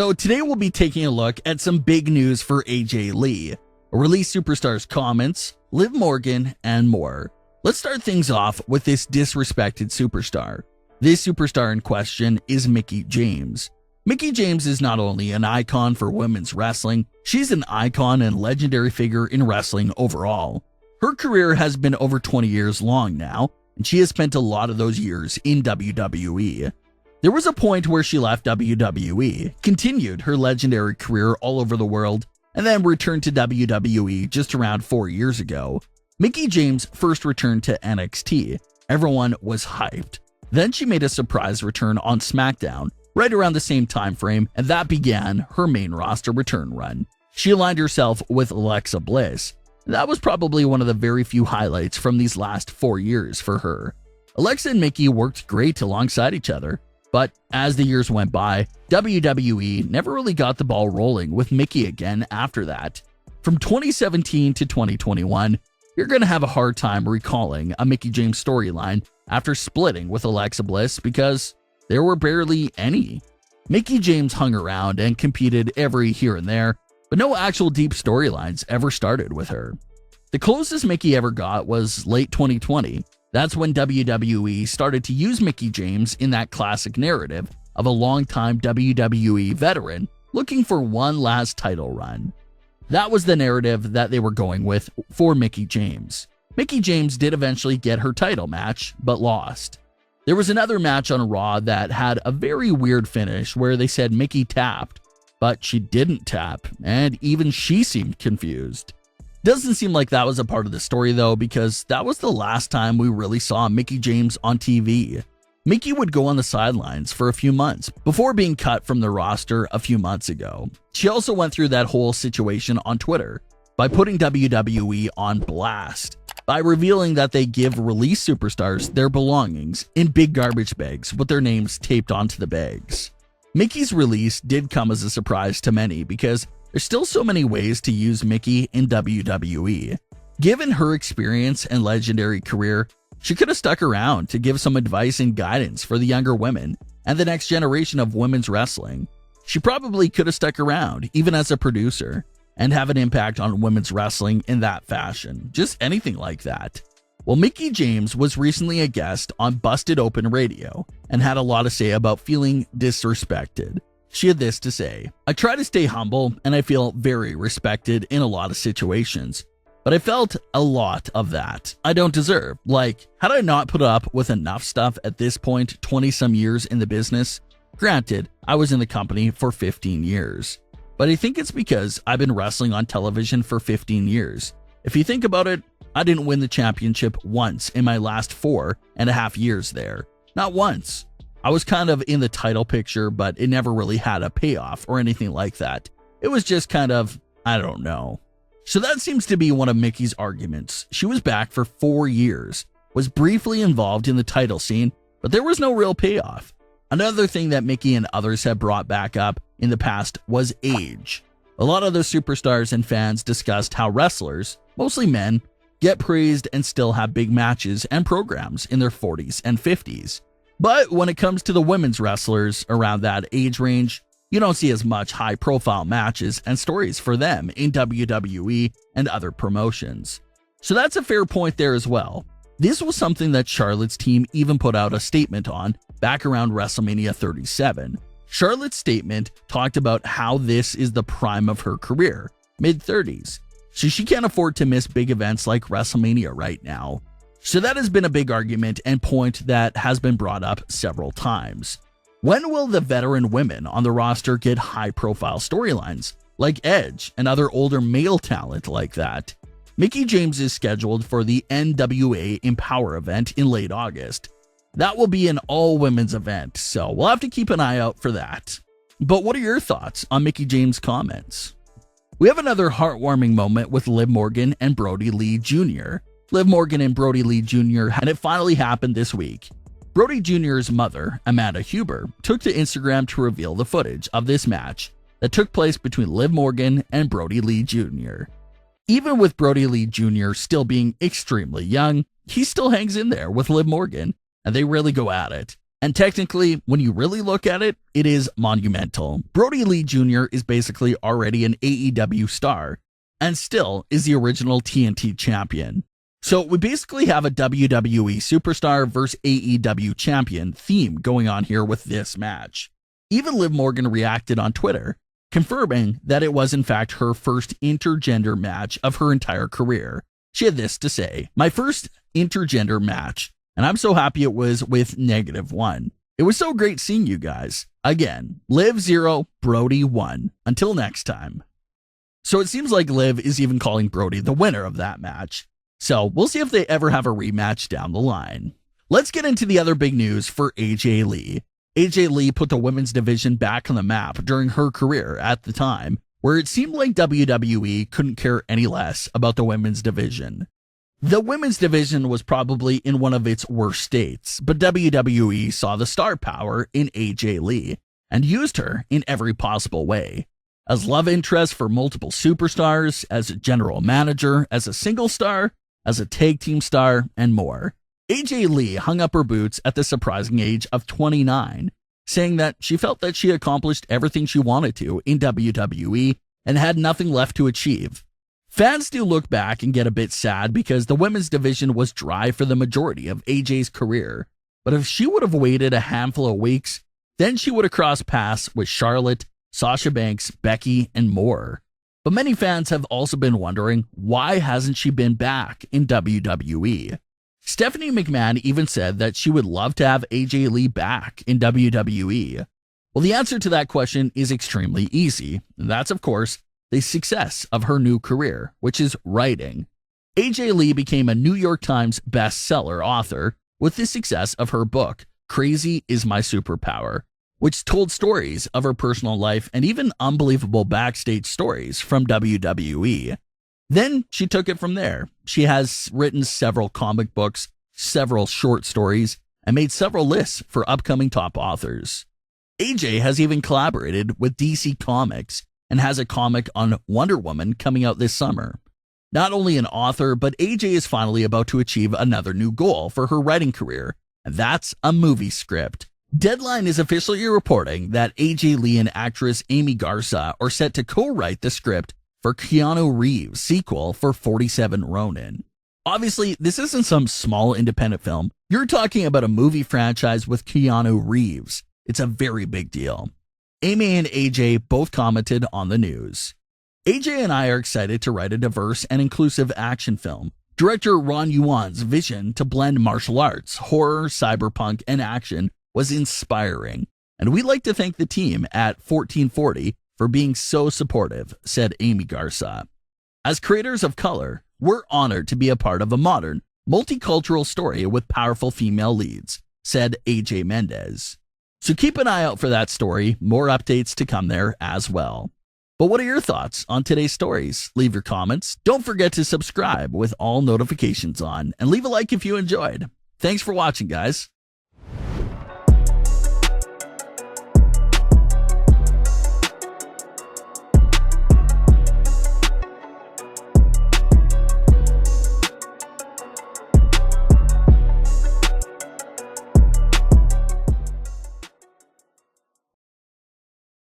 So today we'll be taking a look at some big news for AJ Lee, a release superstar's comments, Liv Morgan, and more. Let's start things off with this disrespected superstar. This superstar in question is Mickie James. Mickie James is not only an icon for women's wrestling, she's an icon and legendary figure in wrestling overall. Her career has been over 20 years long now, and she has spent a lot of those years in WWE. There was a point where she left WWE, continued her legendary career all over the world, and then returned to WWE just around 4 years ago. Mickie James first returned to NXT. Everyone was hyped. Then she made a surprise return on SmackDown, right around the same time frame, and that began her main roster return run. She aligned herself with Alexa Bliss. That was probably one of the very few highlights from these last 4 years for her. Alexa and Mickie worked great alongside each other. But as the years went by, WWE never really got the ball rolling with Mickie again after that. From 2017 to 2021, you're going to have a hard time recalling a Mickie James storyline after splitting with Alexa Bliss because there were barely any. Mickie James hung around and competed every here and there, but no actual deep storylines ever started with her. The closest Mickie ever got was late 2020. That's when WWE started to use Mickie James in that classic narrative of a longtime WWE veteran looking for one last title run. That was the narrative that they were going with for Mickie James. Mickie James did eventually get her title match, but lost. There was another match on Raw that had a very weird finish where they said Mickie tapped, but she didn't tap, and even she seemed confused. Doesn't seem like that was a part of the story though, because that was the last time we really saw Mickie James on TV. Mickie would go on the sidelines for a few months before being cut from the roster a few months ago. She also went through that whole situation on Twitter by putting WWE on blast, by revealing that they give release superstars their belongings in big garbage bags with their names taped onto the bags. Mickie's release did come as a surprise to many because there's still so many ways to use Mickie in WWE. Given her experience and legendary career, she could have stuck around to give some advice and guidance for the younger women and the next generation of women's wrestling. She probably could have stuck around, even as a producer, and have an impact on women's wrestling in that fashion. Just anything like that. Well, Mickie James was recently a guest on Busted Open Radio and had a lot to say about feeling disrespected. She had this to say: "I try to stay humble and I feel very respected in a lot of situations, but I felt a lot of that I don't deserve. Like, had I not put up with enough stuff at this point 20 some years in the business? Granted, I was in the company for 15 years, but I think it's because I've been wrestling on television for 15 years. If you think about it, I didn't win the championship once in my last 4.5 years there. Not once. I was kind of in the title picture, but it never really had a payoff or anything like that. It was just kind of, I don't know." So that seems to be one of Mickie's arguments. She was back for 4 years, was briefly involved in the title scene, but there was no real payoff. Another thing that Mickie and others have brought back up in the past was age. A lot of those superstars and fans discussed how wrestlers, mostly men, get praised and still have big matches and programs in their 40s and 50s. But when it comes to the women's wrestlers around that age range, you don't see as much high-profile matches and stories for them in WWE and other promotions. So that's a fair point there as well. This was something that Charlotte's team even put out a statement on back around WrestleMania 37. Charlotte's statement talked about how this is the prime of her career, mid-30s. So she can't afford to miss big events like WrestleMania right now. So that has been a big argument and point that has been brought up several times. When will the veteran women on the roster get high-profile storylines, like Edge and other older male talent like that? Mickie James is scheduled for the NWA Empower event in late August. That will be an all-women's event, so we'll have to keep an eye out for that. But what are your thoughts on Mickie James' comments? We have another heartwarming moment with Liv Morgan and Brodie Lee Jr. Liv Morgan and Brodie Lee Jr. and it finally happened this week. Brodie Jr.'s mother, Amanda Huber, took to Instagram to reveal the footage of this match that took place between Liv Morgan and Brodie Lee Jr. Even with Brodie Lee Jr. still being extremely young, he still hangs in there with Liv Morgan, and they really go at it. And technically, when you really look at it, it is monumental. Brodie Lee Jr. is basically already an AEW star, and still is the original TNT champion. So we basically have a WWE superstar versus AEW champion theme going on here with this match. Even Liv Morgan reacted on Twitter, confirming that it was in fact her first intergender match of her entire career. She had this to say: "My first intergender match, and I'm so happy it was with -1. It was so great seeing you guys. Again, Liv 0, Brodie 1. Until next time." So it seems like Liv is even calling Brodie the winner of that match. So we'll see if they ever have a rematch down the line. Let's get into the other big news for AJ Lee. AJ Lee put the women's division back on the map during her career at the time, where it seemed like WWE couldn't care any less about the women's division. The women's division was probably in one of its worst states, but WWE saw the star power in AJ Lee and used her in every possible way. As love interest for multiple superstars, as a general manager, as a single star, as a tag team star, and more. AJ Lee hung up her boots at the surprising age of 29, saying that she felt that she accomplished everything she wanted to in WWE and had nothing left to achieve. Fans do look back and get a bit sad because the women's division was dry for the majority of AJ's career, but if she would have waited a handful of weeks, then she would have crossed paths with Charlotte, Sasha Banks, Becky, and more. But many fans have also been wondering, why hasn't she been back in WWE? Stephanie McMahon even said that she would love to have AJ Lee back in WWE. Well, the answer to that question is extremely easy, and that's, of course, the success of her new career, which is writing. AJ Lee became a New York Times bestseller author with the success of her book, Crazy is My Superpower, which told stories of her personal life and even unbelievable backstage stories from WWE. Then she took it from there. She has written several comic books, several short stories, and made several lists for upcoming top authors. AJ has even collaborated with DC Comics and has a comic on Wonder Woman coming out this summer. Not only an author, but AJ is finally about to achieve another new goal for her writing career, and that's a movie script. Deadline is officially reporting that AJ Lee and actress Amiee Garcia are set to co-write the script for Keanu Reeves' sequel for 47 Ronin. Obviously, this isn't some small independent film. You're talking about a movie franchise with Keanu Reeves. It's a very big deal. Amiee and AJ both commented on the news. AJ and I are excited to write a diverse and inclusive action film. Director Ron Yuan's vision to blend martial arts, horror, cyberpunk, and action was inspiring, and we'd like to thank the team at 1440 for being so supportive, said Amiee Garcia. As creators of color, we're honored to be a part of a modern, multicultural story with powerful female leads, said AJ Mendez. So keep an eye out for that story, more updates to come there as well. But what are your thoughts on today's stories? Leave your comments. Don't forget to subscribe with all notifications on, and leave a like if you enjoyed. Thanks for watching, guys.